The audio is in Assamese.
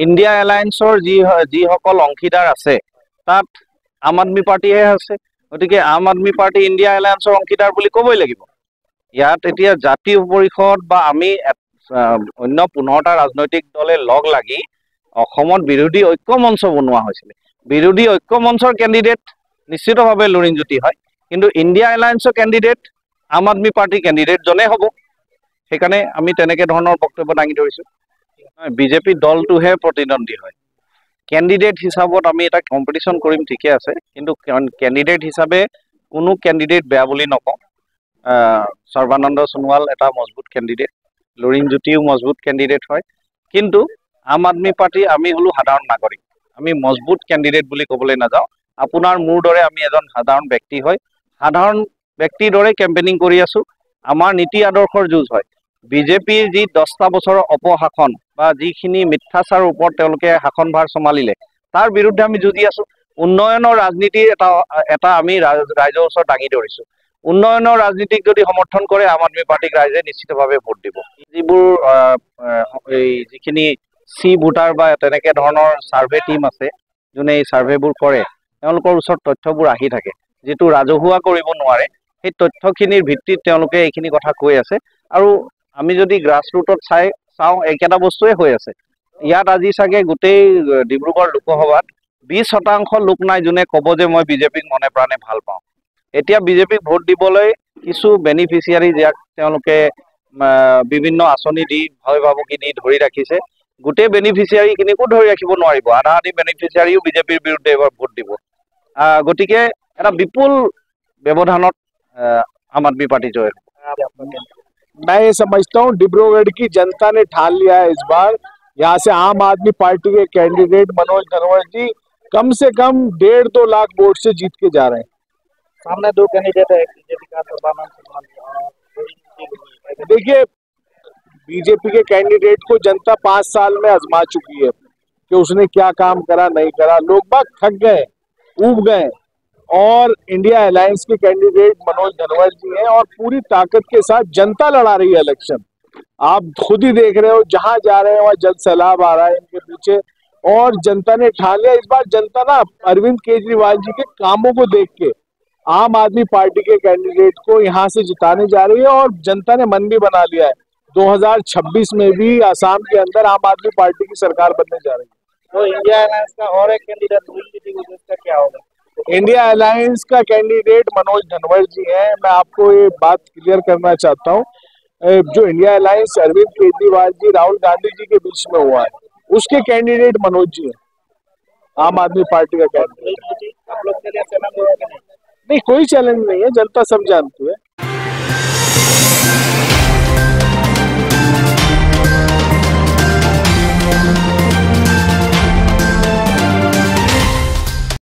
ইণ্ডিয়া এলায়েন্সৰ যিসকল অংশীদাৰ আছে তাত আম আদমি পাৰ্টিহে আছে। গতিকে আম আদমি পাৰ্টি ইণ্ডিয়া এলায়েন্সৰ অংশীদাৰ বুলি ক'বই লাগিব। ইয়াত এতিয়া জাতীয় পৰিষদ বা আমি অন্য 15টা ৰাজনৈতিক দলে লগ লাগি অসমত বিৰোধী ঐক্য মঞ্চ বনোৱা হৈছিলে। বিৰোধী ঐক্য মঞ্চৰ কেণ্ডিডেট নিশ্চিতভাৱে লুৰিণজ্যোতি হয়, কিন্তু ইণ্ডিয়া এলায়েন্সৰ কেণ্ডিডেট আম আদমি পাৰ্টিৰ কেণ্ডিডেটজনে হ'ব। সেইকাৰণে আমি তেনেকৈ ধৰণৰ বক্তব্য দাঙি ধৰিছোঁ। বিজেপি দলটোহে প্ৰতিদ্বন্দ্বী হয়। কেণ্ডিডেট হিচাপত আমি এটা কম্পিটিশ্যন কৰিম, ঠিকে আছে, কিন্তু কেণ্ডিডেট হিচাপে কোনো কেণ্ডিডেট বেয়া বুলি নকওঁ। সৰ্বানন্দ সোণোৱাল এটা মজবুত কেণ্ডিডেট, লুৰিণজ্যোতিও মজবুত কেণ্ডিডেট হয়, কিন্তু আম আদমি পাৰ্টি আমি হ'লো সাধাৰণ নাগৰিক, আমি মজবুত কেণ্ডিডেট বুলি ক'বলৈ নাযাওঁ। আপোনাৰ মোৰ দৰে আমি এজন সাধাৰণ ব্যক্তি হয়, সাধাৰণ ব্যক্তিৰ দৰে কেম্পেইনিং কৰি আছোঁ। আমাৰ নীতি আদৰ্শৰ যুঁজ হয়। বিজেপিৰ যি 10টা বছৰৰ অপশাসন বা যিখিনি মিথ্যাচাৰৰ ওপৰত তেওঁলোকে শাসনভাৰ চম্ভালিলে তাৰ বিৰুদ্ধে আমি যুঁজি আছোঁ। উন্নয়নৰ ৰাজনীতিৰ এটা আমি ৰাইজৰ ওচৰত দাঙি ধৰিছোঁ। উন্নয়নৰ ৰাজনীতিক যদি সমৰ্থন কৰে আম আদমি পাৰ্টিক ৰাইজে নিশ্চিতভাৱে ভোট দিব। যিবোৰ যিখিনি চি ভোটাৰ বা তেনেকৈ ধৰণৰ ছাৰ্ভে টীম আছে, যোনে এই ছাৰ্ভেবোৰ কৰে, তেওঁলোকৰ ওচৰত তথ্যবোৰ আহি থাকে, যিটো ৰাজহুৱা কৰিব নোৱাৰে। সেই তথ্যখিনিৰ ভিত্তিত তেওঁলোকে এইখিনি কথা কৈ আছে। আৰু আমি যদি গ্ৰাছৰুটত চাওঁ একেটা বস্তুৱে হৈ আছে। ইয়াত আজি চাগে গোটেই ডিব্ৰুগড় লোকসভাত 20% লোক নাই যোনে ক'ব যে মই বিজেপিক মনে প্ৰাণে ভাল পাওঁ। এতিয়া বিজেপিক ভোট দিবলৈ কিছু বেনিফিচিয়াৰী যাক তেওঁলোকে বিভিন্ন আঁচনি দি ভয় ভাবুকি দি ধৰি ৰাখিছে, গোটেই বেনিফিচিয়াৰীখিনিকো ধৰি ৰাখিব নোৱাৰিব। আধা আধি বেনিফিচিয়াৰীও বিজেপিৰ বিৰুদ্ধে এইবাৰ ভোট দিব। গতিকে এটা বিপুল ব্যৱধানত आम आदमी पार्टी जो है। मैं ये समझता हूँ डिब्रूगढ़ की जनता ने ठान लिया है इस बार। यहाँ से आम आदमी पार्टी के कैंडिडेट मनोज धनवर जी कम से कम 1.5-2 लाख वोट से जीत के जा रहे हैं। सामने 2 कैंडिडेट है, देखिए बीजेपी के कैंडिडेट को जनता 5 साल में आजमा चुकी है कि उसने क्या काम करा नहीं करा। लोग बाग थक गए, ऊब गए, और इंडिया अलायंस के कैंडिडेट मनोज धनवर जी हैं और पूरी ताकत के साथ जनता लड़ा रही है इलेक्शन। आप खुद ही देख रहे हो, जहां जा रहे हैं वहां जल सैलाब आ रहा है इनके पीछे, और जनता ने ठान लिया। इस बार जनता ना अरविंद केजरीवाल जी के कामों को देख के आम आदमी पार्टी के कैंडिडेट को यहाँ से जिताने जा रही है, और जनता ने मन भी बना लिया है 2026 में भी आसाम के अंदर आम आदमी पार्टी की सरकार बनने जा रही है। तो इंडिया अलायंस का और एक कैंडिडेट उसका क्या होगा? इंडिया अलायंस का कैंडिडेट मनोज धनवर जी हैं। मैं आपको ये बात क्लियर करना चाहता हूँ, जो इंडिया अलायंस अरविंद केजरीवाल जी राहुल गांधी जी के बीच में हुआ है, उसके कैंडिडेट मनोज जी हैं, आम आदमी पार्टी का कैंडिडेट। आप लोग के लिए चैलेंज होगा कि नहीं? नहीं, कोई चैलेंज नहीं है, जनता सब जानती है।